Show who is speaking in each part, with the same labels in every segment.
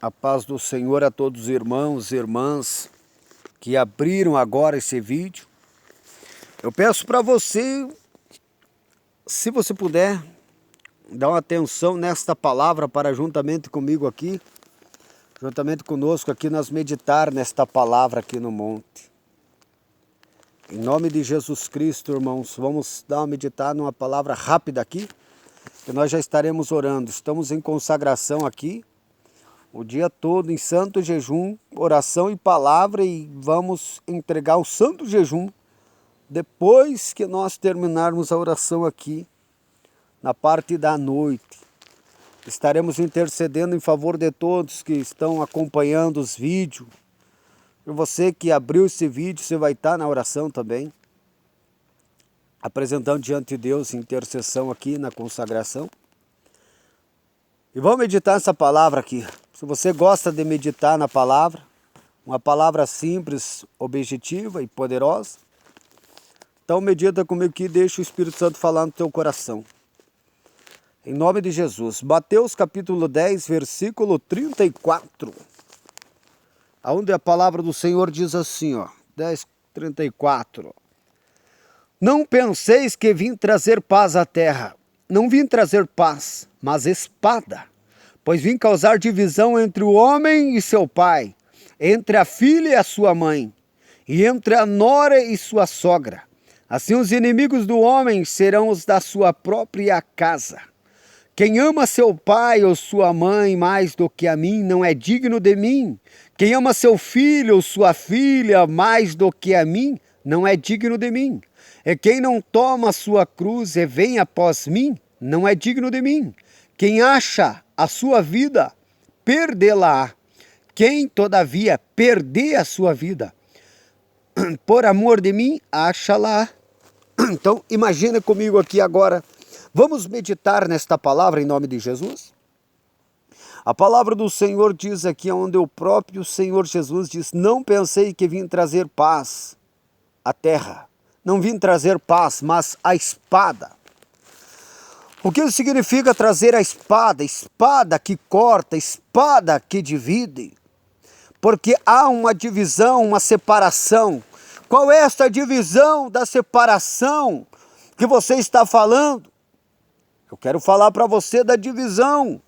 Speaker 1: A paz do Senhor a todos os irmãos e irmãs que abriram agora esse vídeo. Eu peço para você, se você puder, dar uma atenção nesta palavra para juntamente comigo aqui, juntamente conosco aqui, nós meditar nesta palavra aqui no monte. Em nome de Jesus Cristo, irmãos, vamos dar uma meditar numa palavra rápida aqui, que nós já estaremos orando. Estamos em consagração aqui, o dia todo em santo jejum, oração e palavra, e vamos entregar o santo jejum depois que nós terminarmos a oração aqui, na parte da noite. Estaremos intercedendo em favor de todos que estão acompanhando os vídeos. E você que abriu esse vídeo, você vai estar na oração também, apresentando diante de Deus intercessão aqui na consagração. E vamos meditar essa palavra aqui. Se você gosta de meditar na palavra, uma palavra simples, objetiva e poderosa, então medita comigo aqui e deixa o Espírito Santo falar no teu coração. Em nome de Jesus. Mateus capítulo 10, versículo 34. Onde a palavra do Senhor diz assim, 10:34. Não penseis que vim trazer paz à terra. Não vim trazer paz, mas espada. Pois vim causar divisão entre o homem e seu pai, entre a filha e a sua mãe, e entre a nora e sua sogra. Assim os inimigos do homem serão os da sua própria casa. Quem ama seu pai ou sua mãe mais do que a mim não é digno de mim. Quem ama seu filho ou sua filha mais do que a mim não é digno de mim. E quem não toma a sua cruz e vem após mim não é digno de mim. Quem acha a sua vida, perdê-la-á. Quem, todavia, perder a sua vida, por amor de mim, acha-la. Então, imagina comigo aqui agora. Vamos meditar nesta palavra em nome de Jesus? A palavra do Senhor diz aqui, onde o próprio Senhor Jesus diz: não pensei que vim trazer paz à terra. Não vim trazer paz, mas a espada. O que significa trazer a espada? Espada que corta, espada que divide. Porque há uma divisão, uma separação. Qual é esta divisão da separação que você está falando? Eu quero falar para você da divisão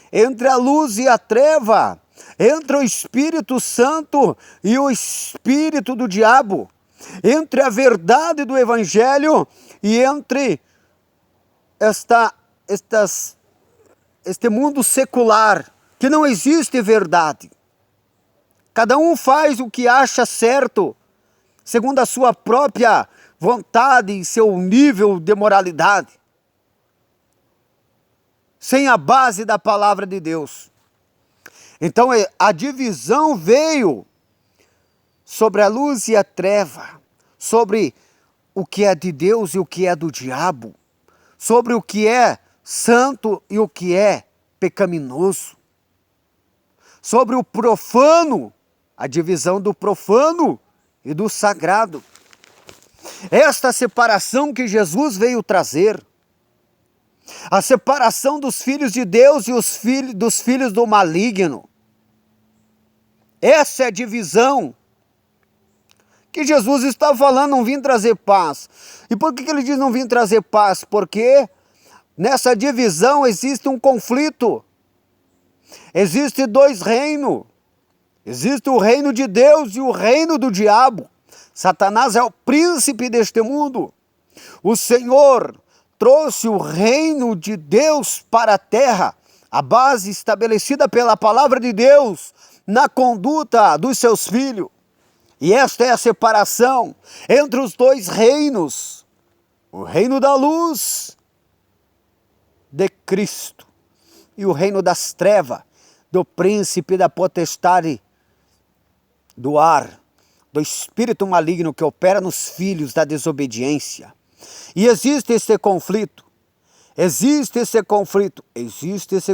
Speaker 1: entre a luz e a treva, entre o Espírito Santo e o Espírito do diabo, entre a verdade do Evangelho e entre este mundo secular, que não existe verdade. Cada um faz o que acha certo, segundo a sua própria vontade e seu nível de moralidade, sem a base da palavra de Deus. Então a divisão veio sobre a luz e a treva, sobre o que é de Deus e o que é do diabo, sobre o que é santo e o que é pecaminoso, sobre o profano, a divisão do profano e do sagrado. Esta separação que Jesus veio trazer, a separação dos filhos de Deus e dos filhos do maligno. Essa é a divisão que Jesus está falando, não vim trazer paz. E por que ele diz não vim trazer paz? Porque nessa divisão existe um conflito. Existe dois reinos. Existe o reino de Deus e o reino do diabo. Satanás é o príncipe deste mundo. O Senhor trouxe o reino de Deus para a terra, a base estabelecida pela palavra de Deus na conduta dos seus filhos. E esta é a separação entre os dois reinos, o reino da luz de Cristo e o reino das trevas, do príncipe da potestade do ar, do espírito maligno que opera nos filhos da desobediência. E existe esse conflito, existe esse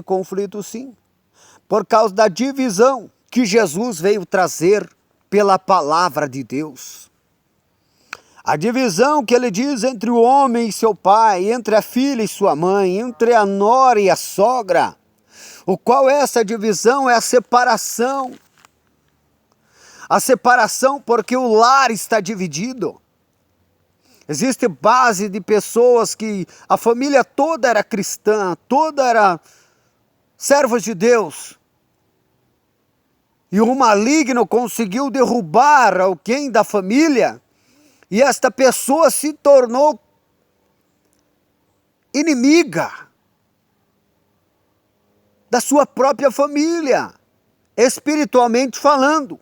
Speaker 1: conflito sim, por causa da divisão que Jesus veio trazer pela palavra de Deus. A divisão que ele diz entre o homem e seu pai, entre a filha e sua mãe, entre a nora e a sogra. O qual é essa divisão? É a separação. A separação porque o lar está dividido. Existe base de pessoas que a família toda era cristã, toda era servos de Deus. E o maligno conseguiu derrubar alguém da família e esta pessoa se tornou inimiga da sua própria família, espiritualmente falando.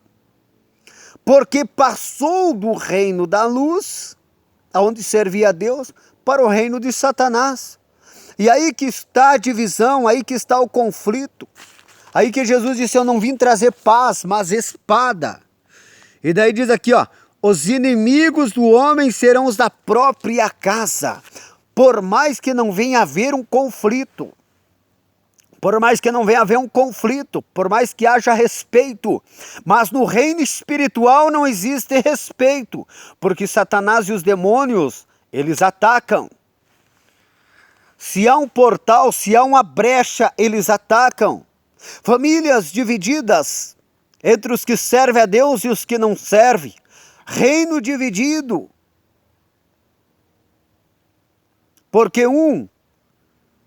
Speaker 1: Porque passou do reino da luz, onde servia a Deus, para o reino de Satanás. E aí que está a divisão, aí que está o conflito. Aí que Jesus disse, eu não vim trazer paz, mas espada. E daí diz aqui, ó, os inimigos do homem serão os da própria casa. Por mais que não venha haver um conflito. Por mais que não venha haver um conflito, por mais que haja respeito, mas no reino espiritual não existe respeito, porque Satanás e os demônios, eles atacam. Se há um portal, se há uma brecha, eles atacam. Famílias divididas entre os que servem a Deus e os que não servem. Reino dividido. Porque um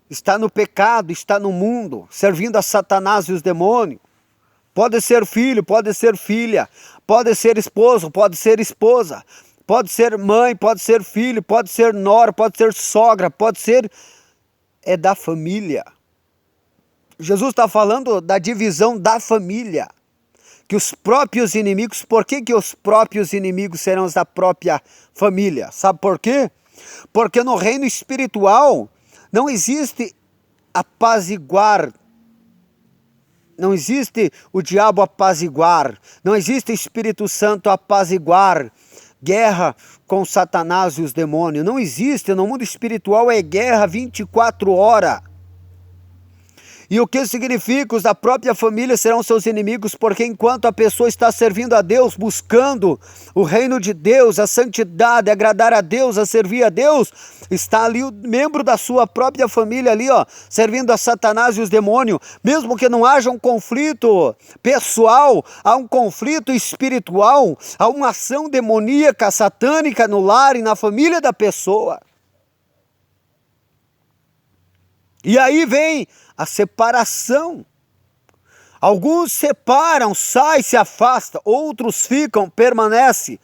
Speaker 1: está no pecado, está no mundo, servindo a Satanás e os demônios. Pode ser filho, pode ser filha, pode ser esposo, pode ser esposa, pode ser mãe, pode ser filho, pode ser nora, pode ser sogra, pode ser... É da família. Jesus está falando da divisão da família. Que os próprios inimigos, por que os próprios inimigos serão os da própria família? Sabe por quê? Porque no reino espiritual não existe apaziguar, não existe o diabo apaziguar, não existe Espírito Santo apaziguar, guerra com Satanás e os demônios, não existe. No mundo espiritual é guerra 24 horas. E o que significa? Os da própria família serão seus inimigos, porque enquanto a pessoa está servindo a Deus, buscando o reino de Deus, a santidade, agradar a Deus, a servir a Deus, está ali o membro da sua própria família ali, ó, servindo a Satanás e os demônios. Mesmo que não haja um conflito pessoal, há um conflito espiritual, há uma ação demoníaca, satânica no lar e na família da pessoa. E aí vem a separação. Alguns separam, saem, se afastam, outros ficam, permanecem,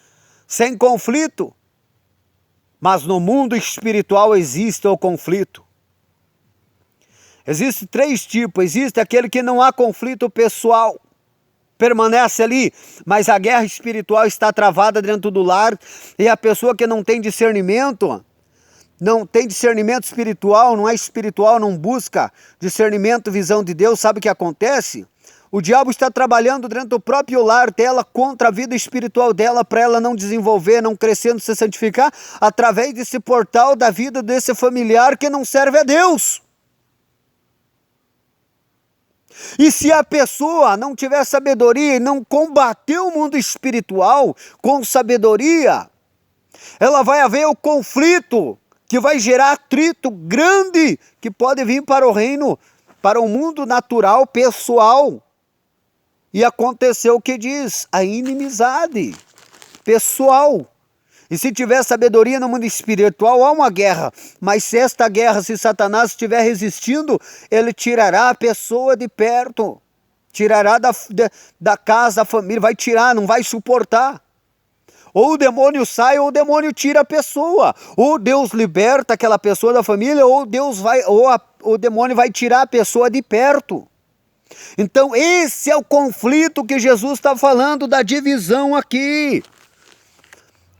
Speaker 1: sem conflito. Mas no mundo espiritual existe o conflito. Existem 3 tipos. Existe aquele que não há conflito pessoal, permanece ali, mas a guerra espiritual está travada dentro do lar, e a pessoa que não tem discernimento, não tem discernimento espiritual, não é espiritual, não busca discernimento, visão de Deus, sabe o que acontece? O diabo está trabalhando dentro do próprio lar dela contra a vida espiritual dela, para ela não desenvolver, não crescer, não se santificar, através desse portal da vida desse familiar que não serve a Deus. E se a pessoa não tiver sabedoria e não combater o mundo espiritual com sabedoria, ela vai haver o conflito, que vai gerar atrito grande, que pode vir para o reino, para o mundo natural, pessoal. E aconteceu o que diz, a inimizade pessoal. E se tiver sabedoria no mundo espiritual, há uma guerra. Mas se esta guerra, se Satanás estiver resistindo, ele tirará a pessoa de perto. Tirará da casa, da família, vai tirar, não vai suportar. Ou o demônio sai, ou o demônio tira a pessoa. Ou Deus liberta aquela pessoa da família, ou o demônio vai tirar a pessoa de perto. Então esse é o conflito que Jesus está falando, da divisão aqui.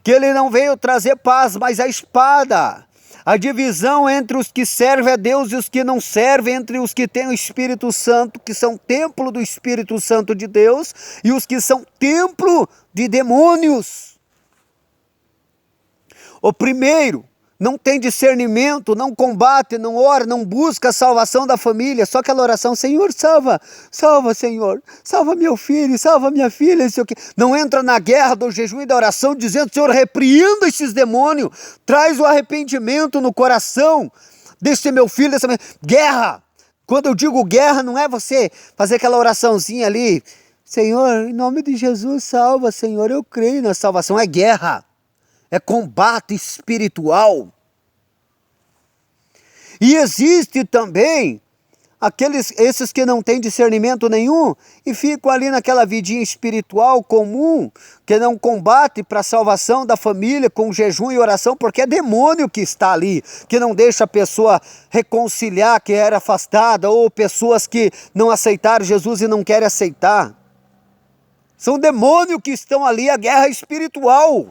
Speaker 1: Que ele não veio trazer paz, mas a espada. A divisão entre os que servem a Deus e os que não servem, entre os que têm o Espírito Santo, que são templo do Espírito Santo de Deus, e os que são templo de demônios. O primeiro não tem discernimento, não combate, não ora, não busca a salvação da família, só aquela oração, Senhor, salva, salva, Senhor, salva meu filho, salva minha filha, sei o quê. Não entra na guerra do jejum e da oração, dizendo, Senhor, repreenda esses demônios, traz o arrependimento no coração desse meu filho, dessa minha... Guerra, Quando eu digo guerra, não é você fazer aquela oraçãozinha ali, Senhor, em nome de Jesus, salva, Senhor, eu creio na salvação. É guerra, é combate espiritual. E existe também esses que não têm discernimento nenhum e ficam ali naquela vidinha espiritual comum, que não combate para a salvação da família com jejum e oração, porque é demônio que está ali, que não deixa a pessoa reconciliar, que era afastada, ou pessoas que não aceitaram Jesus e não querem aceitar. São demônios que estão ali, a guerra espiritual.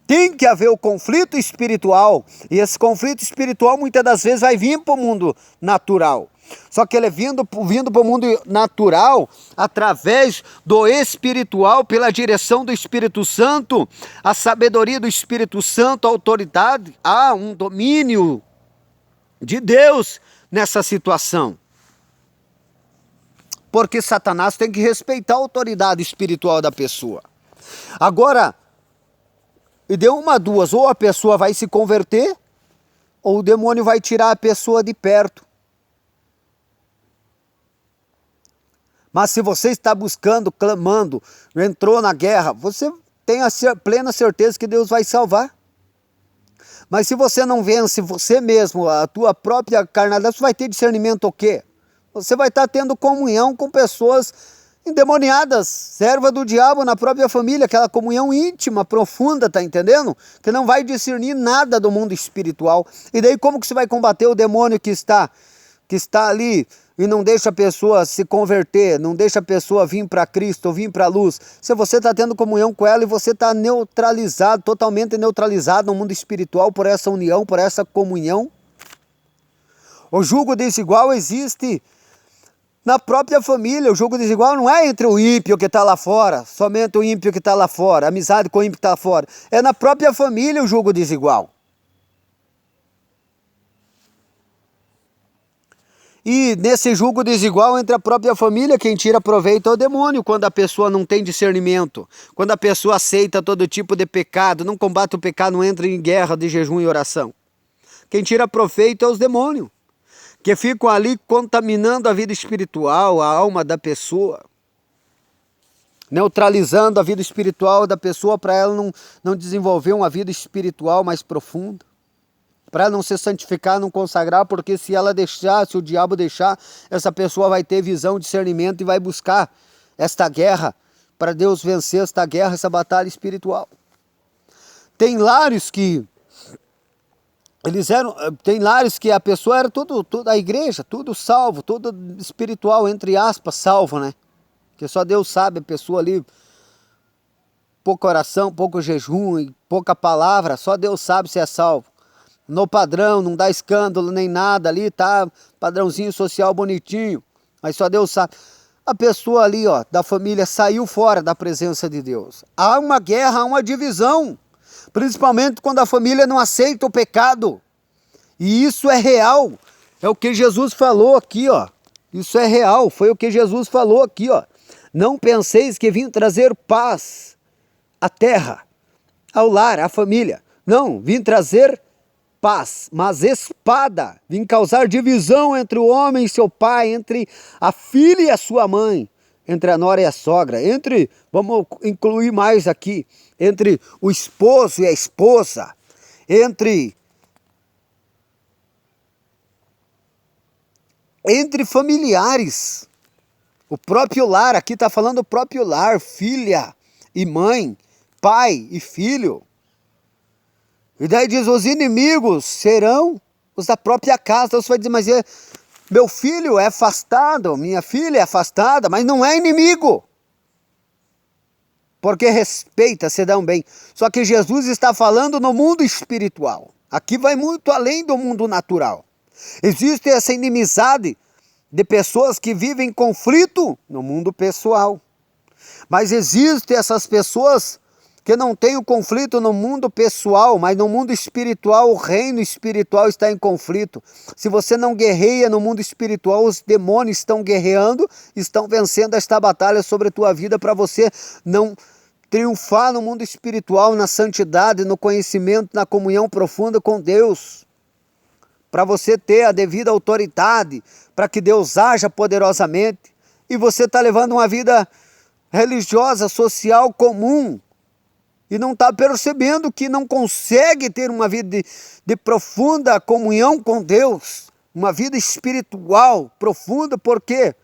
Speaker 1: Tem que haver o conflito espiritual, e esse conflito espiritual muitas das vezes vai vir para o mundo natural. Só que ele é vindo para o mundo natural através do espiritual, pela direção do Espírito Santo, a sabedoria do Espírito Santo, a autoridade, há um domínio de Deus nessa situação. Porque Satanás tem que respeitar a autoridade espiritual da pessoa. Agora, e deu duas, ou a pessoa vai se converter, ou o demônio vai tirar a pessoa de perto. Mas se você está buscando, clamando, entrou na guerra, você tem a plena certeza que Deus vai salvar. Mas se você não vence você mesmo, a tua própria carnalidade, você vai ter discernimento o quê? Você vai estar tendo comunhão com pessoas endemoniadas, serva do diabo na própria família, aquela comunhão íntima, profunda, tá entendendo? Que não vai discernir nada do mundo espiritual. E daí como que você vai combater o demônio que está ali e não deixa a pessoa se converter, não deixa a pessoa vir para Cristo, vir para a luz? Se você está tendo comunhão com ela e você está neutralizado, totalmente neutralizado no mundo espiritual por essa união, por essa comunhão. O jugo desigual existe na própria família. O jogo desigual não é entre o ímpio que está lá fora, somente o ímpio que está lá fora, amizade com o ímpio que está lá fora. É na própria família o jogo desigual. E nesse jogo desigual entre a própria família, quem tira proveito é o demônio, quando a pessoa não tem discernimento, quando a pessoa aceita todo tipo de pecado, não combate o pecado, não entra em guerra de jejum e oração. Quem tira proveito é os demônios, que ficam ali contaminando a vida espiritual, a alma da pessoa, neutralizando a vida espiritual da pessoa para ela não desenvolver uma vida espiritual mais profunda, para não se santificar, não consagrar, porque se ela deixar, se o diabo deixar, essa pessoa vai ter visão, discernimento e vai buscar esta guerra, para Deus vencer esta guerra, essa batalha espiritual. Tem lares que tem lares que a pessoa era tudo a igreja, tudo salvo, tudo espiritual, entre aspas, salvo, né? Que só Deus sabe, a pessoa ali, pouca oração, pouco jejum, e pouca palavra, só Deus sabe se é salvo. No padrão, não dá escândalo nem nada ali, tá? Padrãozinho social bonitinho, mas só Deus sabe. A pessoa ali, ó, da família saiu fora da presença de Deus. Há uma guerra, há uma divisão. Principalmente quando a família não aceita o pecado. E isso é real. É o que Jesus falou aqui, ó. Isso é real. Foi o que Jesus falou aqui, ó. Não penseis que vim trazer paz à terra, ao lar, à família. Não, vim trazer paz, mas espada. Vim causar divisão entre o homem e seu pai, entre a filha e a sua mãe, entre a nora e a sogra, vamos incluir mais aqui, entre o esposo e a esposa, entre familiares, o próprio lar, aqui está falando o próprio lar, filha e mãe, pai e filho. E daí diz, os inimigos serão os da própria casa. Então você vai dizer, mas meu filho é afastado, minha filha é afastada, mas não é inimigo. Porque respeita, se dão bem. Só que Jesus está falando no mundo espiritual. Aqui vai muito além do mundo natural. Existe essa inimizade de pessoas que vivem em conflito no mundo pessoal. Mas existem essas pessoas que não têm o conflito no mundo pessoal, mas no mundo espiritual, o reino espiritual está em conflito. Se você não guerreia no mundo espiritual, os demônios estão guerreando, estão vencendo esta batalha sobre a tua vida para você não triunfar no mundo espiritual, na santidade, no conhecimento, na comunhão profunda com Deus. para você ter a devida autoridade, para que Deus haja poderosamente, e você está levando uma vida religiosa, social, comum, e não está percebendo que não consegue ter uma vida de profunda comunhão com Deus, uma vida espiritual profunda. Por quê?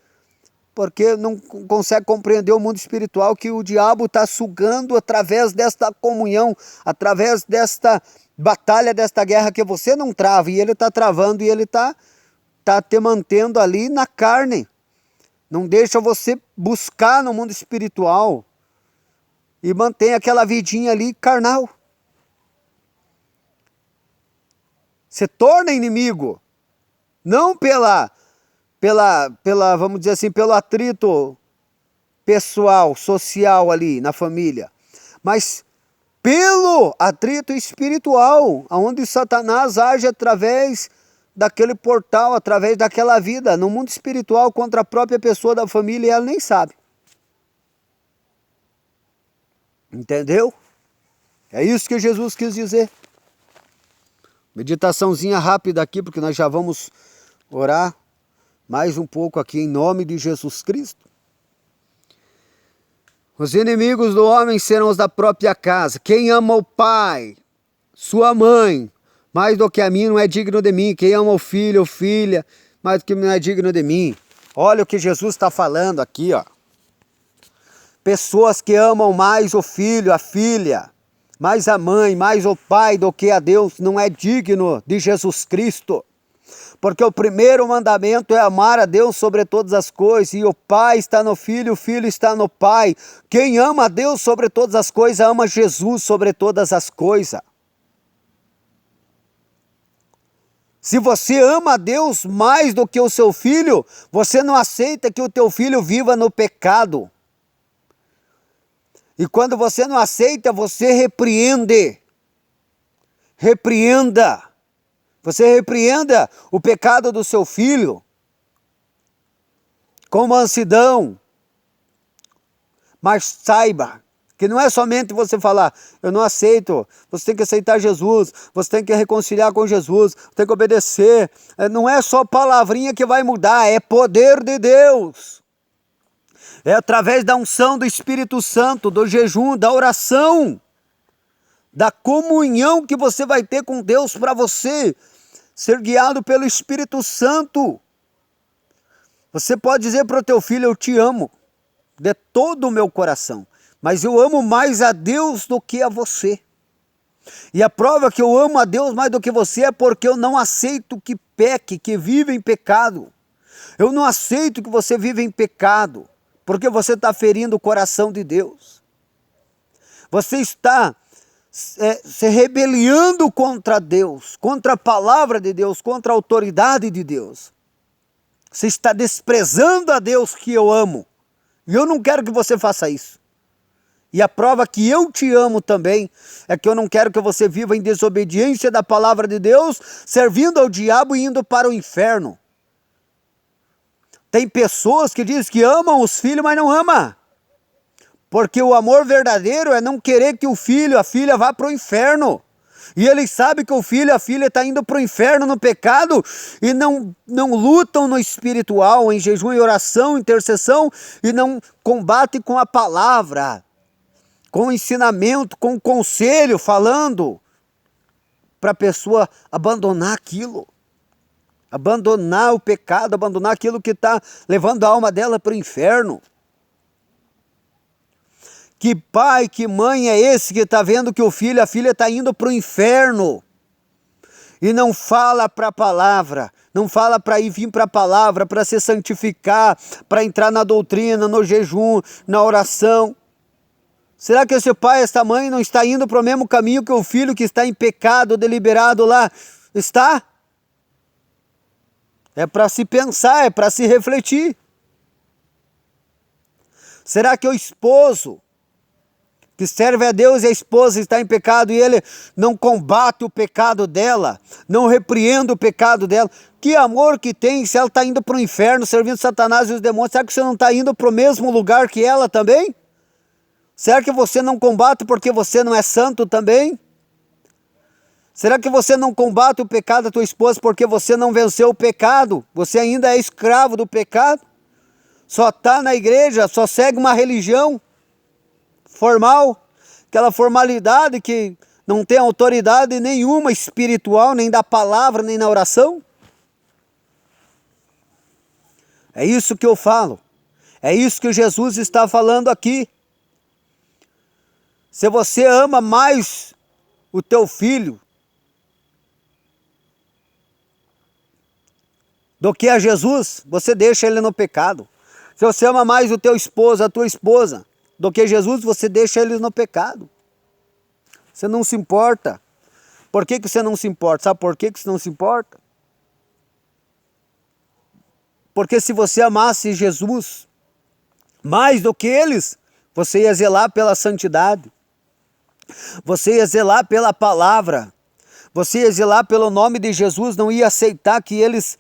Speaker 1: Porque não consegue compreender o mundo espiritual que o diabo está sugando através desta comunhão, através desta batalha, desta guerra que você não trava, e ele está travando, e ele está te mantendo ali na carne. Não deixa você buscar no mundo espiritual e mantém aquela vidinha ali carnal. Se torna inimigo, não pela, vamos dizer assim, pelo atrito pessoal, social ali na família, mas pelo atrito espiritual, onde Satanás age através daquele portal, através daquela vida, no mundo espiritual contra a própria pessoa da família, e ela nem sabe. Entendeu? É isso que Jesus quis dizer. Meditaçãozinha rápida aqui, porque nós já vamos orar mais um pouco aqui em nome de Jesus Cristo. Os inimigos do homem serão os da própria casa. Quem ama o pai, sua mãe, mais do que a mim, não é digno de mim. Quem ama o filho ou filha, mais do que não é digno de mim. Olha o que Jesus está falando aqui, ó. Pessoas que amam mais o filho, a filha, mais a mãe, mais o pai do que a Deus, não é digno de Jesus Cristo. Porque o primeiro mandamento é amar a Deus sobre todas as coisas, e o pai está no filho, o filho está no pai. Quem ama a Deus sobre todas as coisas, ama Jesus sobre todas as coisas. Se você ama a Deus mais do que o seu filho, você não aceita que o teu filho viva no pecado. E quando você não aceita, você repreende. Repreenda. Você repreenda o pecado do seu filho com mansidão. Mas saiba que não é somente você falar, eu não aceito, você tem que aceitar Jesus, você tem que reconciliar com Jesus, tem que obedecer. Não é só palavrinha que vai mudar, é poder de Deus. É através da unção do Espírito Santo, do jejum, da oração, da comunhão que você vai ter com Deus para você ser guiado pelo Espírito Santo. Você pode dizer para o teu filho, eu te amo de todo o meu coração, mas eu amo mais a Deus do que a você. E a prova que eu amo a Deus mais do que você é porque eu não aceito que peque, que viva em pecado. Eu não aceito que você viva em pecado, porque você está ferindo o coração de Deus. Você está se rebeliando contra Deus, contra a palavra de Deus, contra a autoridade de Deus. Você está desprezando a Deus que eu amo. E eu não quero que você faça isso. E a prova que eu te amo também é que eu não quero que você viva em desobediência da palavra de Deus, servindo ao diabo e indo para o inferno. Tem pessoas que dizem que amam os filhos, mas não amam. Porque o amor verdadeiro é não querer que o filho, a filha vá para o inferno. E eles sabem que o filho, a filha está indo para o inferno no pecado e não lutam no espiritual, em jejum e oração, intercessão, e não combatem com a palavra, com o ensinamento, com o conselho, falando para a pessoa abandonar aquilo. Abandonar o pecado, abandonar aquilo que está levando a alma dela para o inferno. Que pai, que mãe é esse que está vendo que o filho, a filha está indo para o inferno e não fala para a palavra, não fala para ir vir para a palavra, para se santificar, para entrar na doutrina, no jejum, na oração? Será que esse pai, essa mãe não está indo para o mesmo caminho que o filho que está em pecado deliberado lá está? É para se pensar, é para se refletir. Será que o esposo que serve a Deus e a esposa está em pecado e ele não combate o pecado dela, não repreende o pecado dela? Que amor que tem se ela está indo para o inferno, servindo Satanás e os demônios? Será que você não está indo para o mesmo lugar que ela também? Será que você não combate porque você não é santo também? Será que você não combate o pecado da tua esposa porque você não venceu o pecado? Você ainda é escravo do pecado? Só está na igreja, só segue uma religião formal, aquela formalidade que não tem autoridade nenhuma espiritual, nem da palavra, nem na oração? É isso que eu falo. É isso que Jesus está falando aqui. Se você ama mais o teu filho do que a Jesus, você deixa ele no pecado. Se você ama mais o teu esposo, a tua esposa, do que Jesus, você deixa eles no pecado. Você não se importa. Por que você não se importa? Sabe por que você não se importa? Porque se você amasse Jesus mais do que eles, você ia zelar pela santidade. Você ia zelar pela palavra. Você ia zelar pelo nome de Jesus, não ia aceitar que eles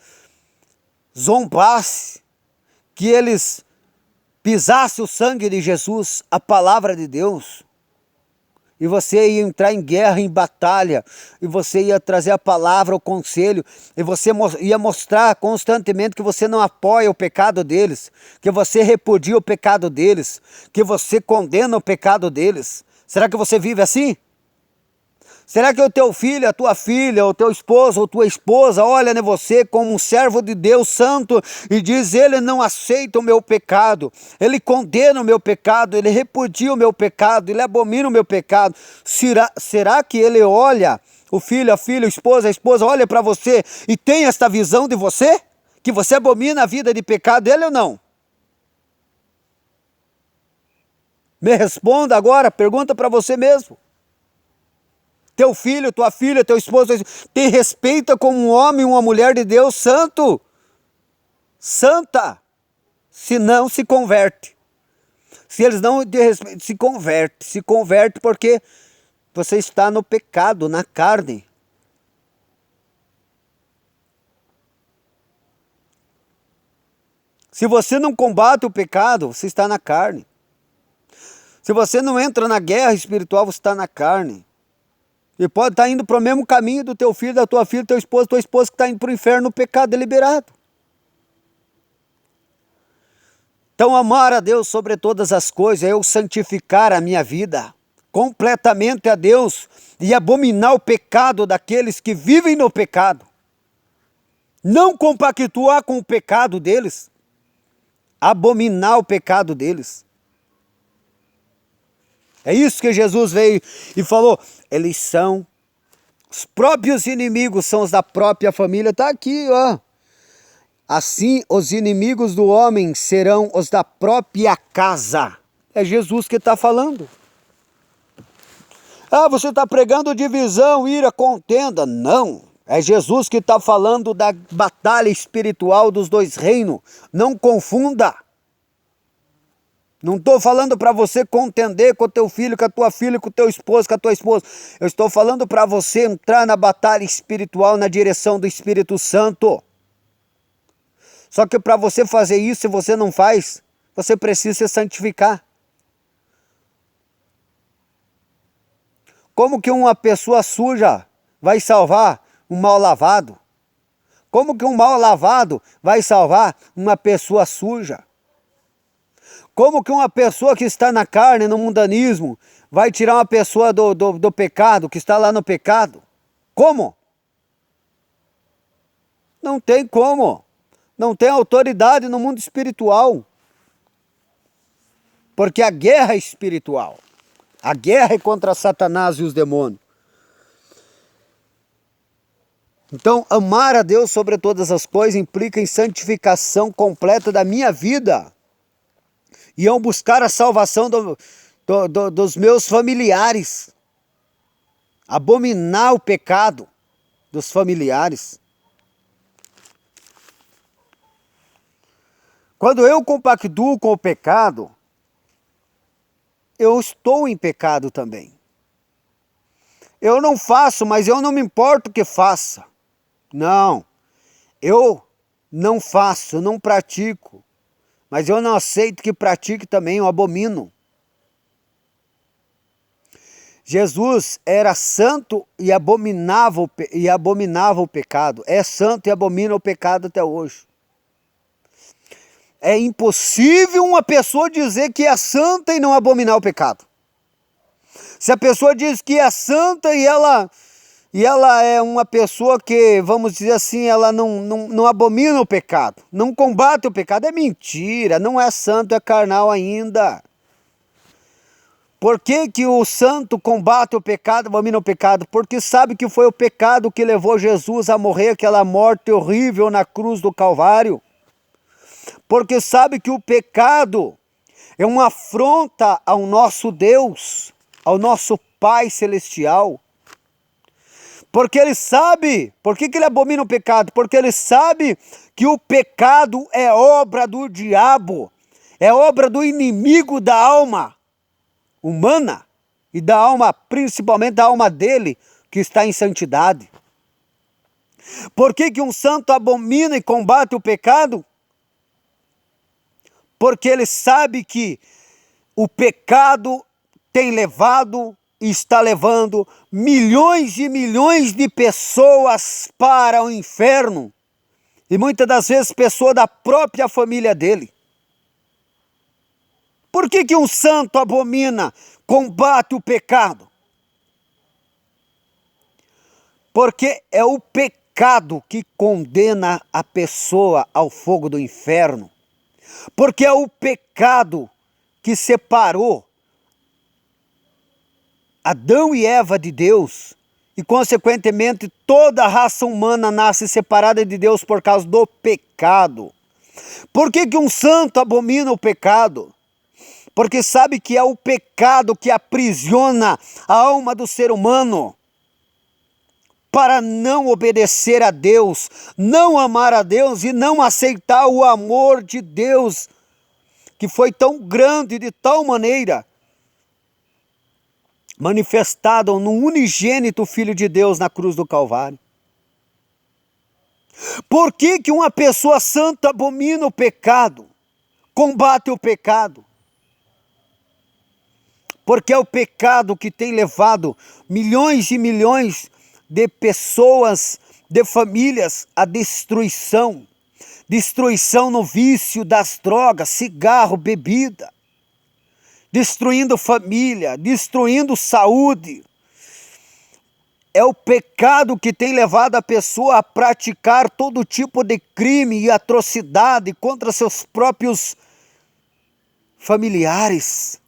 Speaker 1: zombassem, que eles pisassem o sangue de Jesus, a palavra de Deus. E você ia entrar em guerra, em batalha, e você ia trazer a palavra, o conselho, e você ia mostrar constantemente que você não apoia o pecado deles, que você repudia o pecado deles, que você condena o pecado deles. Será que você vive assim? Será que o teu filho, a tua filha, o teu esposo ou tua esposa olha em você como um servo de Deus santo e diz: ele não aceita o meu pecado, ele condena o meu pecado, ele repudia o meu pecado, ele abomina o meu pecado? Será que ele olha, o filho, a filha, a esposa olha para você e tem esta visão de você? Que você abomina a vida de pecado dele ou não? Me responda agora, pergunta para você mesmo. Teu filho, tua filha, teu esposo, te respeita como um homem, uma mulher de Deus santo, santa, se não se converte. Se eles não te respeitam, se converte porque você está no pecado, na carne. Se você não combate o pecado, você está na carne. Se você não entra na guerra espiritual, você está na carne. E pode estar indo para o mesmo caminho do teu filho, da tua filha, tua esposa que está indo para o inferno no pecado deliberado. Então, amar a Deus sobre todas as coisas é eu santificar a minha vida completamente a Deus e abominar o pecado daqueles que vivem no pecado. Não compactuar com o pecado deles, abominar o pecado deles. É isso que Jesus veio e falou. Eles são os próprios inimigos, são os da própria família. Está aqui, ó. Assim os inimigos do homem serão os da própria casa. É Jesus que está falando. Ah, você está pregando divisão, ira, contenda. Não, é Jesus que está falando da batalha espiritual dos dois reinos. Não confunda. Não estou falando para você contender com o teu filho, com a tua filha, com o teu esposo, com a tua esposa. Eu estou falando para você entrar na batalha espiritual na direção do Espírito Santo. Só que para você fazer isso, se você não faz, você precisa se santificar. Como que uma pessoa suja vai salvar um mal lavado? Como que um mal lavado vai salvar uma pessoa suja? Como que uma pessoa que está na carne, no mundanismo, vai tirar uma pessoa do pecado, que está lá no pecado? Como? Não tem como. Não tem autoridade no mundo espiritual. Porque a guerra é espiritual. A guerra é contra Satanás e os demônios. Então, amar a Deus sobre todas as coisas implica em santificação completa da minha vida. E eu buscar a salvação dos meus familiares. Abominar o pecado dos familiares. Quando eu compactuo com o pecado, eu estou em pecado também. Eu não faço, mas eu não me importo que faça. Não, eu não faço, não pratico. Mas eu não aceito que pratique também, eu abomino. Jesus era santo e abominava o pecado. É santo e abomina o pecado até hoje. É impossível uma pessoa dizer que é santa e não abominar o pecado. Se a pessoa diz que é santa e ela é uma pessoa que, vamos dizer assim, ela não abomina o pecado, não combate o pecado, é mentira, não é santo, é carnal ainda. Por que que o santo combate o pecado, abomina o pecado? Porque sabe que foi o pecado que levou Jesus a morrer aquela morte horrível na cruz do Calvário. Porque sabe que o pecado é uma afronta ao nosso Deus, ao nosso Pai Celestial. Porque ele sabe, por que que ele abomina o pecado? Porque ele sabe que o pecado é obra do diabo, é obra do inimigo da alma humana e da alma, principalmente da alma dele, que está em santidade. Por que que um santo abomina e combate o pecado? Porque ele sabe que o pecado tem levado e está levando milhões e milhões de pessoas para o inferno. E muitas das vezes pessoas da própria família dele. Por que que um santo abomina, combate o pecado? Porque é o pecado que condena a pessoa ao fogo do inferno. Porque é o pecado que separou Adão e Eva de Deus. E consequentemente toda a raça humana nasce separada de Deus por causa do pecado. Por que que um santo abomina o pecado? Porque sabe que é o pecado que aprisiona a alma do ser humano para não obedecer a Deus, não amar a Deus e não aceitar o amor de Deus, que foi tão grande de tal maneira, manifestado no unigênito Filho de Deus na cruz do Calvário. Por que que uma pessoa santa abomina o pecado, combate o pecado? Porque é o pecado que tem levado milhões e milhões de pessoas, de famílias, à destruição. Destruição no vício das drogas, cigarro, bebida. Destruindo família, destruindo saúde. É o pecado que tem levado a pessoa a praticar todo tipo de crime e atrocidade contra seus próprios familiares.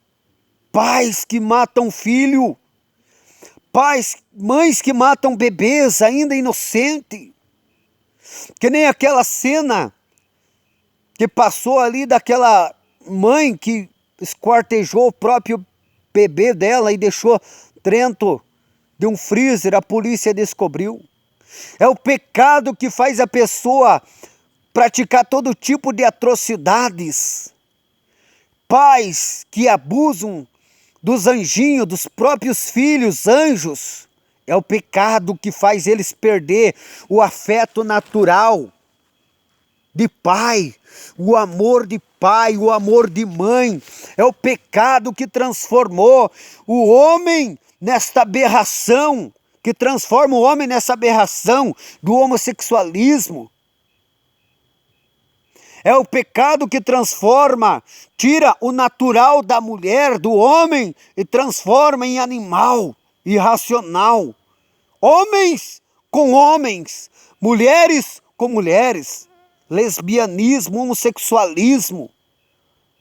Speaker 1: Pais que matam filho, mães que matam bebês ainda inocente, que nem aquela cena que passou ali daquela mãe que esquartejou o próprio bebê dela e deixou dentro de um freezer, a polícia descobriu. É o pecado que faz a pessoa praticar todo tipo de atrocidades. Pais que abusam dos anjinhos, dos próprios filhos, anjos. É o pecado que faz eles perder o afeto natural de pai, o amor de pai, o amor de mãe. É o pecado que transformou o homem nesta aberração, que transforma o homem nessa aberração do homossexualismo. É o pecado que transforma, tira o natural da mulher, do homem, e transforma em animal irracional. Homens com homens, mulheres com mulheres, lesbianismo, homossexualismo,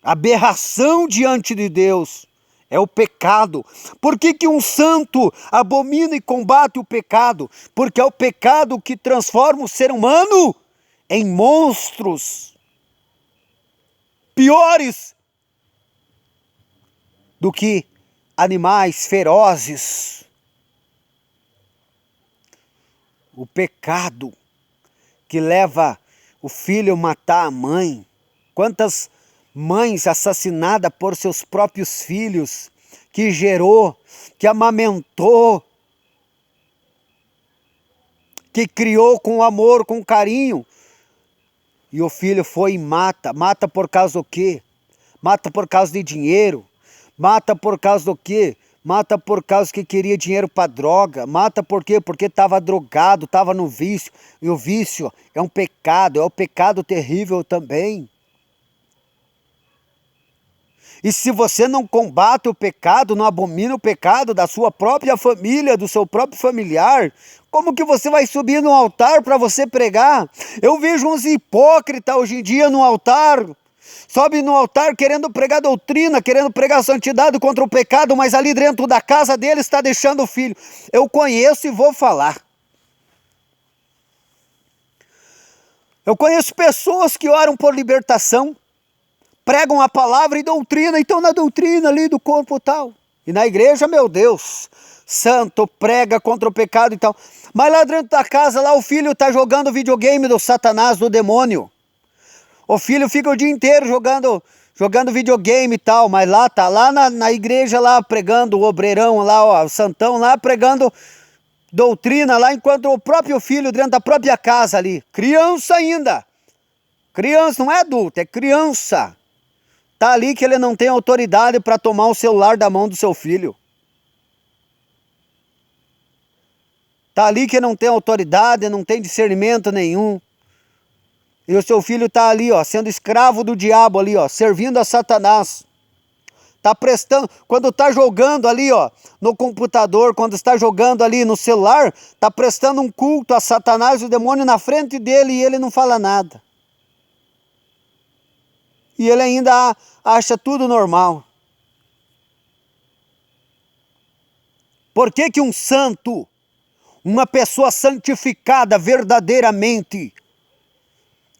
Speaker 1: aberração diante de Deus. É o pecado. Por que que um santo abomina e combate o pecado? Porque é o pecado que transforma o ser humano em monstros piores do que animais ferozes. O pecado que leva o filho a matar a mãe. Quantas mães assassinadas por seus próprios filhos, que gerou, que amamentou, que criou com amor, com carinho. E o filho foi e mata. Mata por causa do quê? Mata por causa de dinheiro. Mata por causa do quê? mata por causa que queria dinheiro para droga, mata por quê? Porque estava drogado, estava no vício, e o vício é um pecado, é um pecado terrível também. E se você não combate o pecado, não abomina o pecado da sua própria família, do seu próprio familiar, como que você vai subir no altar para você pregar? Eu vejo uns hipócritas hoje em dia no altar, sobe no altar querendo pregar doutrina, querendo pregar santidade contra o pecado, mas ali dentro da casa dele está deixando o filho. Eu conheço e vou falar. Eu conheço pessoas que oram por libertação, pregam a palavra e doutrina, então na doutrina ali do corpo tal. E na igreja, meu Deus, santo, prega contra o pecado e tal. Mas lá dentro da casa, lá o filho está jogando videogame do Satanás, do demônio. O filho fica o dia inteiro jogando videogame e tal, mas lá tá lá na igreja lá pregando, o obreirão lá, ó, o santão lá pregando doutrina lá, enquanto o próprio filho dentro da própria casa ali, criança ainda. Criança, não é adulto, é criança. Está ali que ele não tem autoridade para tomar o celular da mão do seu filho. Está ali que não tem autoridade, não tem discernimento nenhum. E o seu filho está ali, ó, sendo escravo do diabo ali, ó, servindo a Satanás. Está prestando, quando está jogando ali, ó, no computador, quando está jogando ali no celular, está prestando um culto a Satanás e o demônio na frente dele e ele não fala nada. E ele ainda acha tudo normal. Por que que um santo, uma pessoa santificada verdadeiramente,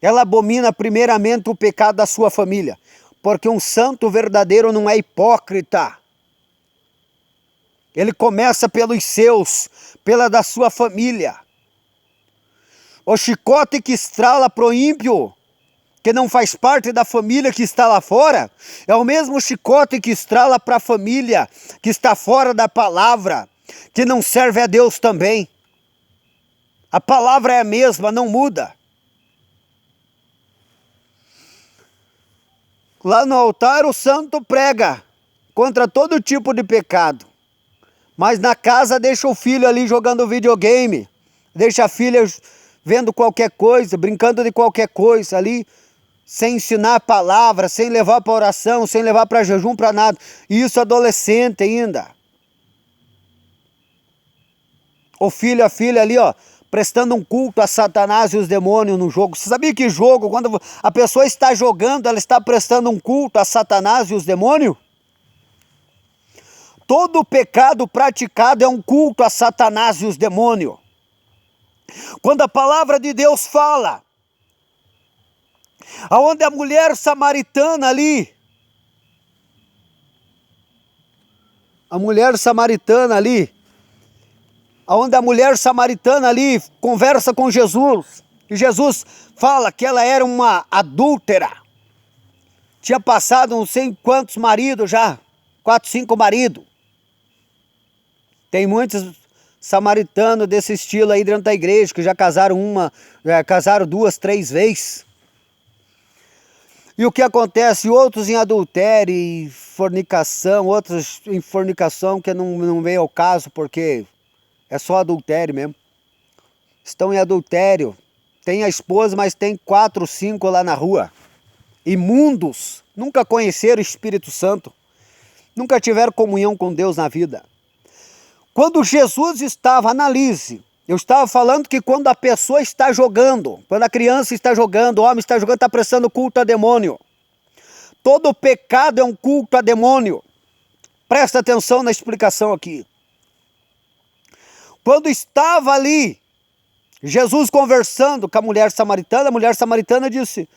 Speaker 1: ela abomina primeiramente o pecado da sua família? Porque um santo verdadeiro não é hipócrita. Ele começa pelos seus, pela da sua família. O chicote que estrala pro ímpio, que não faz parte da família que está lá fora, é o mesmo chicote que estrala para a família que está fora da palavra, que não serve a Deus também. A palavra é a mesma, não muda. Lá no altar o santo prega contra todo tipo de pecado, mas na casa deixa o filho ali jogando videogame, deixa a filha vendo qualquer coisa, brincando de qualquer coisa ali, sem ensinar a palavra, sem levar para oração, sem levar para jejum, para nada. E isso adolescente ainda. O filho, a filha ali, ó, prestando um culto a Satanás e os demônios no jogo. Você sabia que jogo, quando a pessoa está jogando, ela está prestando um culto a Satanás e os demônios? Todo pecado praticado é um culto a Satanás e os demônios. Quando a palavra de Deus fala, aonde a mulher samaritana ali, aonde a mulher samaritana ali conversa com Jesus, e Jesus fala que ela era uma adúltera, tinha passado não sei quantos maridos já, 4, 5 maridos. Tem muitos samaritanos desse estilo aí dentro da igreja, que já casaram 2, 3 vezes. E o que acontece? Outros em adultério e fornicação, outros em fornicação que não vem ao caso, porque é só adultério mesmo. Estão em adultério. Tem a esposa, mas tem 4, 5 lá na rua. Imundos. Nunca conheceram o Espírito Santo. Nunca tiveram comunhão com Deus na vida. Quando Jesus estava, analise. Eu estava falando que quando a pessoa está jogando, quando a criança está jogando, o homem está jogando, está prestando culto a demônio. Todo pecado é um culto a demônio. Presta atenção na explicação aqui. Quando estava ali, Jesus conversando com a mulher samaritana disse: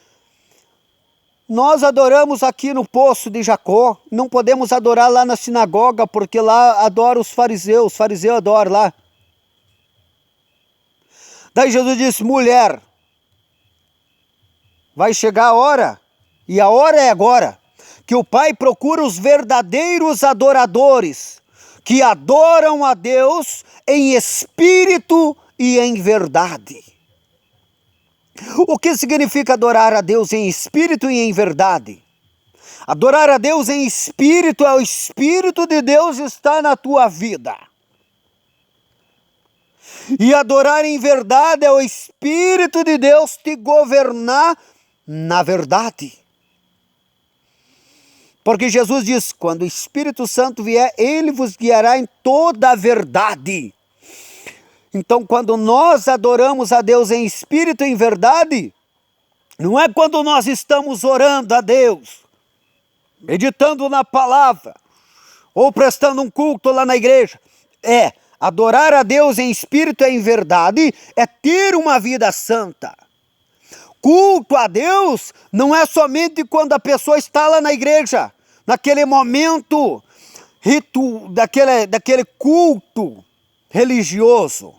Speaker 1: nós adoramos aqui no poço de Jacó, não podemos adorar lá na sinagoga, porque lá adoram os fariseus adoram lá. Daí Jesus disse: mulher, vai chegar a hora, e a hora é agora, que o Pai procura os verdadeiros adoradores, que adoram a Deus em espírito e em verdade. O que significa adorar a Deus em espírito e em verdade? Adorar a Deus em espírito é o Espírito de Deus está na tua vida. E adorar em verdade é o Espírito de Deus te governar na verdade. Porque Jesus diz, quando o Espírito Santo vier, ele vos guiará em toda a verdade. Então, quando nós adoramos a Deus em espírito e em verdade, não é quando nós estamos orando a Deus, meditando na palavra, ou prestando um culto lá na igreja. Adorar a Deus em espírito e em verdade é ter uma vida santa. Culto a Deus não é somente quando a pessoa está lá na igreja, naquele momento daquele culto religioso.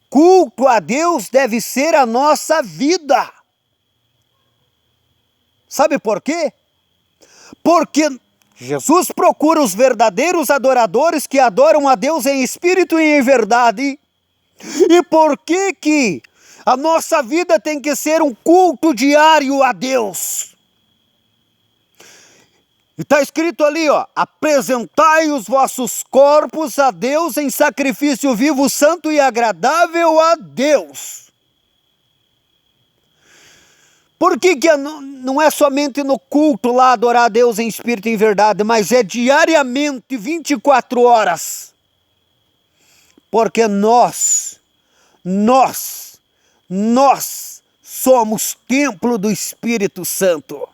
Speaker 1: Culto a Deus deve ser a nossa vida. Sabe por quê? Porque Jesus procura os verdadeiros adoradores que adoram a Deus em espírito e em verdade. E por que a nossa vida tem que ser um culto diário a Deus? E está escrito ali, apresentai os vossos corpos a Deus em sacrifício vivo, santo e agradável a Deus. Por que não é somente no culto lá adorar a Deus em espírito e em verdade, mas é diariamente, 24 horas? Porque nós somos templo do Espírito Santo.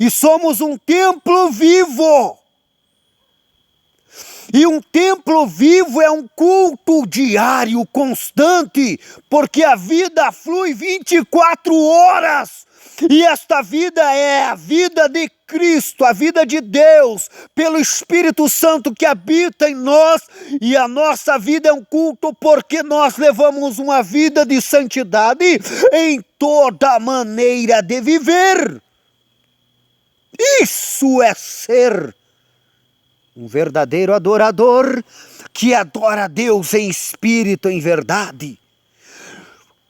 Speaker 1: E somos um templo vivo. E um templo vivo é um culto diário, constante, porque a vida flui 24 horas. E esta vida é a vida de Cristo, a vida de Deus, pelo Espírito Santo que habita em nós. E a nossa vida é um culto porque nós levamos uma vida de santidade em toda maneira de viver. Isso é ser um verdadeiro adorador que adora a Deus em espírito e em verdade.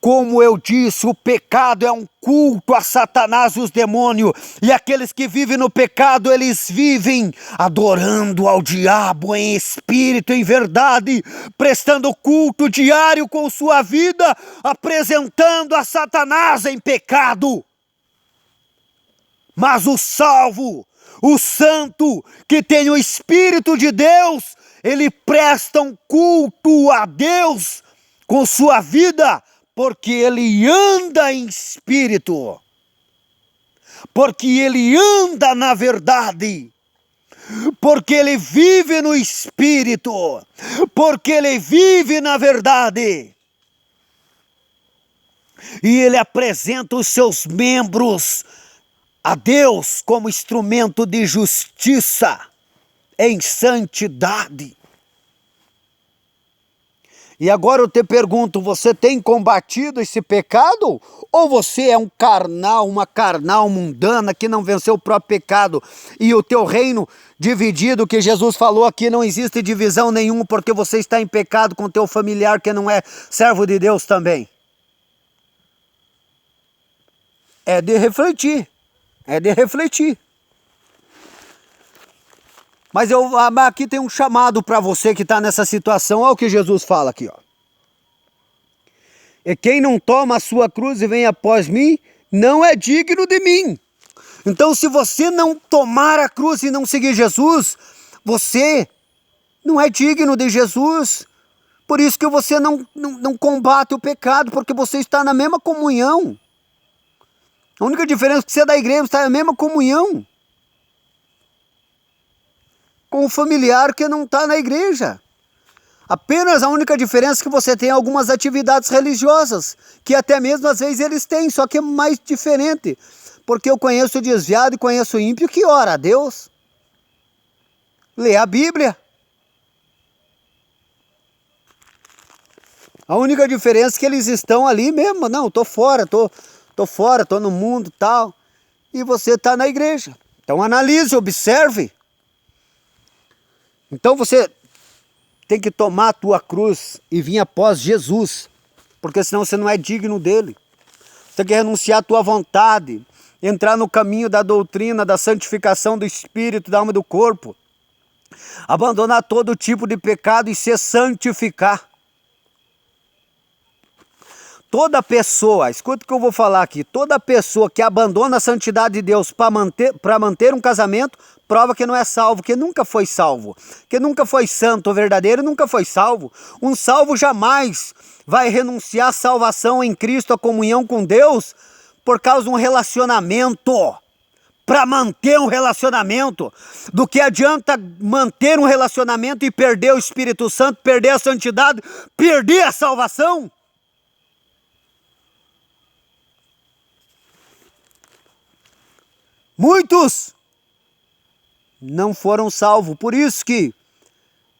Speaker 1: Como eu disse, o pecado é um culto a Satanás e os demônios. E aqueles que vivem no pecado, eles vivem adorando ao diabo em espírito e em verdade, prestando culto diário com sua vida, apresentando a Satanás em pecado. Mas o salvo, o santo, que tem o Espírito de Deus, ele presta um culto a Deus com sua vida, porque ele anda em espírito, porque ele anda na verdade, porque ele vive no espírito, porque ele vive na verdade. E ele apresenta os seus membros a Deus como instrumento de justiça em santidade. E agora eu te pergunto, você tem combatido esse pecado? Ou você é um carnal, uma carnal mundana que não venceu o próprio pecado? E o teu reino dividido, que Jesus falou aqui, não existe divisão nenhuma, porque você está em pecado com teu familiar que não é servo de Deus também. É de refletir. Mas aqui tem um chamado para você que está nessa situação. Olha o que Jesus fala aqui. E quem não toma a sua cruz e vem após mim, não é digno de mim. Então, se você não tomar a cruz e não seguir Jesus, você não é digno de Jesus. Por isso que você não combate o pecado, porque você está na mesma comunhão. A única diferença é que você é da igreja, está na mesma comunhão com o familiar que não está na igreja. Apenas a única diferença é que você tem algumas atividades religiosas, que até mesmo às vezes eles têm, só que é mais diferente. Porque eu conheço o desviado e conheço o ímpio que ora a Deus, lê a Bíblia. A única diferença é que eles estão ali mesmo. Não, estou fora, estou no mundo e tal. E você está na igreja. Então analise, observe. Então você tem que tomar a tua cruz e vir após Jesus. Porque senão você não é digno dele. Você tem que renunciar à tua vontade. entrar no caminho da doutrina, da santificação do espírito, da alma e do corpo, abandonar todo tipo de pecado e se santificar. Toda pessoa, escuta o que eu vou falar aqui, toda pessoa que abandona a santidade de Deus para manter um casamento, prova que não é salvo, que nunca foi salvo, que nunca foi santo, verdadeiro, nunca foi salvo. Um salvo jamais vai renunciar à salvação em Cristo, à comunhão com Deus, por causa de um relacionamento. Para manter um relacionamento, do que adianta manter um relacionamento e perder o Espírito Santo, perder a santidade, perder a salvação? Muitos não foram salvos, por isso que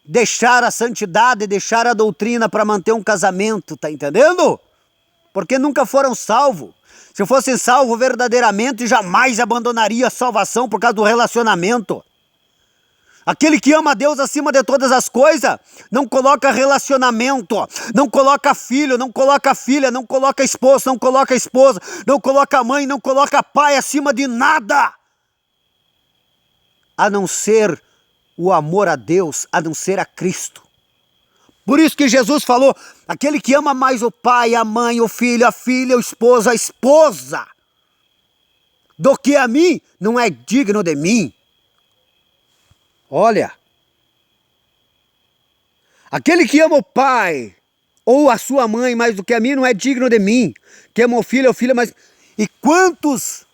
Speaker 1: deixaram a santidade, deixaram a doutrina para manter um casamento, tá entendendo? Porque nunca foram salvos. Se fossem salvos verdadeiramente, jamais abandonaria a salvação por causa do relacionamento. Aquele que ama a Deus acima de todas as coisas, não coloca relacionamento, não coloca filho, não coloca filha, não coloca esposo, não coloca esposa, não coloca mãe, não coloca pai acima de nada. A não ser o amor a Deus, a não ser a Cristo. Por isso que Jesus falou, aquele que ama mais o pai, a mãe, o filho, a filha, o esposo, a esposa, do que a mim, não é digno de mim. Olha, aquele que ama o pai ou a sua mãe mais do que a mim não é digno de mim. Que ama o filho ou filha mais... E quantos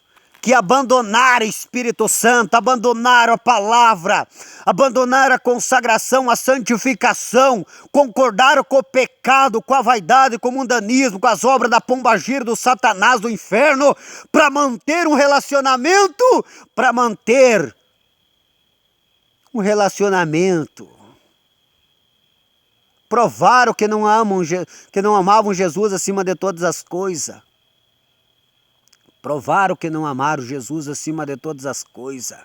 Speaker 1: que abandonaram o Espírito Santo, abandonaram a palavra, abandonaram a consagração, a santificação, concordaram com o pecado, com a vaidade, com o mundanismo, com as obras da pombagira, do Satanás, do inferno, para manter um relacionamento, para manter um relacionamento. Provaram que não amavam Jesus acima de todas as coisas. Provaram que não amaram Jesus acima de todas as coisas.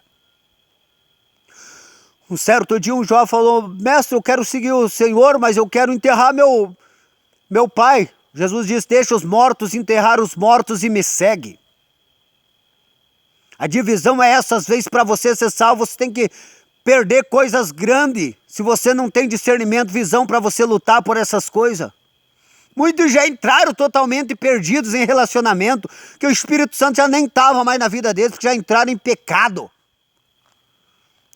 Speaker 1: Um certo dia um jovem falou, mestre, eu quero seguir o Senhor, mas eu quero enterrar meu pai. Jesus diz, deixa os mortos enterrar os mortos e me segue. A divisão é essa, às vezes para você ser salvo, você tem que perder coisas grandes, se você não tem discernimento, visão para você lutar por essas coisas. Muitos já entraram totalmente perdidos em relacionamento, que o Espírito Santo já nem estava mais na vida deles, porque já entraram em pecado.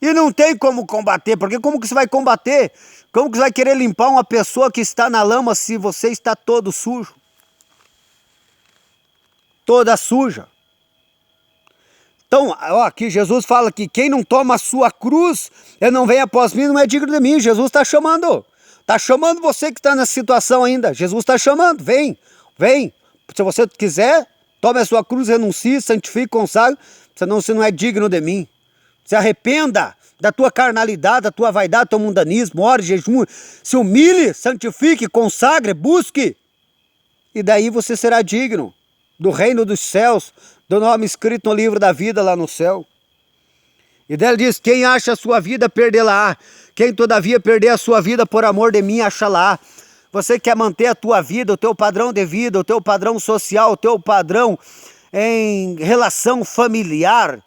Speaker 1: E não tem como combater, porque como que você vai combater? Como que você vai querer limpar uma pessoa que está na lama se você está todo sujo? Toda suja. Então, ó, aqui Jesus fala que quem não toma a sua cruz e não vem após mim, não é digno de mim. Jesus está chamando. Está chamando você que está nessa situação ainda. Jesus está chamando. Vem, vem. Se você quiser, tome a sua cruz, renuncie, santifique, consagre. Senão você não é digno de mim. Se arrependa da tua carnalidade, da tua vaidade, do teu mundanismo. Ore, jejum, se humilhe, santifique, consagre, busque. E daí você será digno do reino dos céus, do nome escrito no livro da vida lá no céu. E daí ele diz, quem acha a sua vida, perdê-la. Quem todavia perder a sua vida por amor de mim, acha-la. Você quer manter a tua vida, o teu padrão de vida, o teu padrão social, o teu padrão em relação familiar,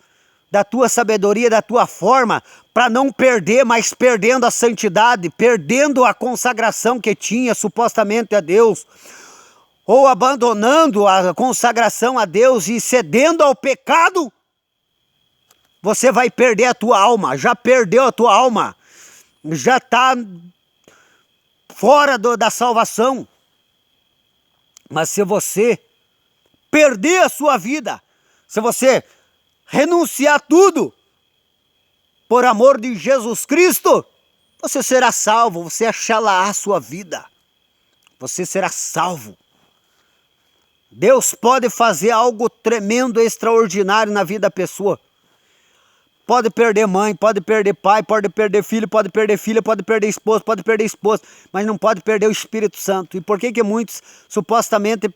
Speaker 1: da tua sabedoria, da tua forma, para não perder, mas perdendo a santidade, perdendo a consagração que tinha supostamente a Deus, ou abandonando a consagração a Deus e cedendo ao pecado, você vai perder a tua alma, já perdeu a tua alma, já está fora da salvação. Mas se você perder a sua vida, se você renunciar tudo por amor de Jesus Cristo, você será salvo, você achará a sua vida, você será salvo. Deus pode fazer algo tremendo, extraordinário na vida da pessoa. Pode perder mãe, pode perder pai, pode perder filho, pode perder filha, pode perder esposo, mas não pode perder o Espírito Santo. E por que muitos supostamente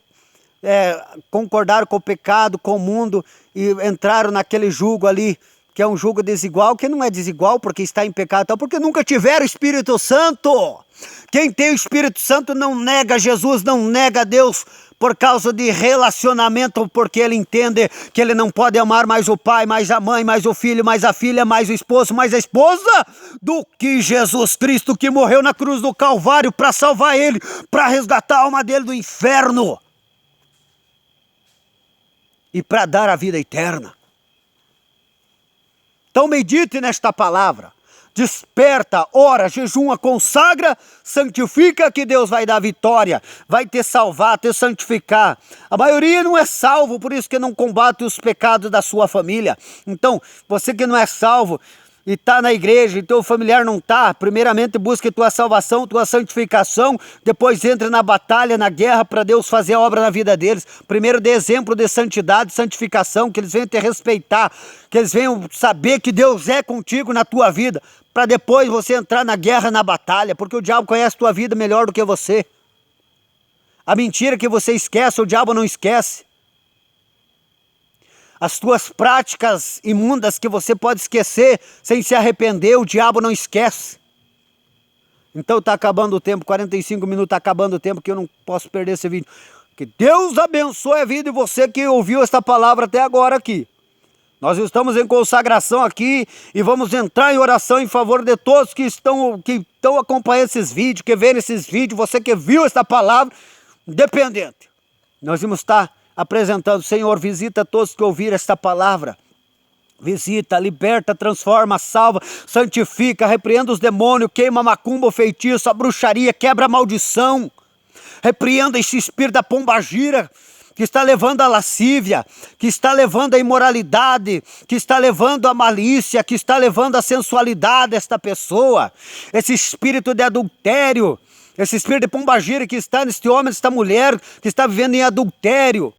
Speaker 1: concordaram com o pecado, com o mundo e entraram naquele jugo ali, que é um jugo desigual, que não é desigual porque está em pecado, então, porque nunca tiveram o Espírito Santo. Quem tem o Espírito Santo não nega Jesus, não nega Deus, por causa de relacionamento, porque ele entende que ele não pode amar mais o pai, mais a mãe, mais o filho, mais a filha, mais o esposo, mais a esposa, do que Jesus Cristo, que morreu na cruz do Calvário para salvar ele, para resgatar a alma dele do inferno e para dar a vida eterna. Então medite nesta palavra. Desperta, ora, jejuma, consagra, santifica, que Deus vai dar vitória, vai te salvar, te santificar. A maioria não é salvo, por isso que não combate os pecados da sua família. Então, você que não é salvo e está na igreja e teu familiar não está, primeiramente busque tua salvação, tua santificação, depois entre na batalha, na guerra, para Deus fazer a obra na vida deles. Primeiro dê exemplo de santidade, santificação, que eles venham te respeitar, que eles venham saber que Deus é contigo na tua vida, para depois você entrar na guerra, na batalha, porque o diabo conhece a tua vida melhor do que você. A mentira que você esquece, o diabo não esquece. As tuas práticas imundas que você pode esquecer sem se arrepender, o diabo não esquece. Então está acabando o tempo, 45 minutos, está acabando o tempo, que eu não posso perder esse vídeo. Que Deus abençoe a vida de você que ouviu esta palavra até agora aqui. Nós estamos em consagração aqui e vamos entrar em oração em favor de todos que estão acompanhando esses vídeos, que veem esses vídeos, você que viu esta palavra, independente. Nós vamos estar apresentando, Senhor, visita todos que ouviram esta palavra. Visita, liberta, transforma, salva, santifica, repreenda os demônios, queima a macumba, o feitiço, a bruxaria, quebra a maldição. Repreenda esse espírito da pombagira, que está levando a lascívia, que está levando a imoralidade, que está levando a malícia, que está levando a sensualidade desta pessoa. Esse espírito de adultério, esse espírito de pombagira que está neste homem, nesta mulher, que está vivendo em adultério.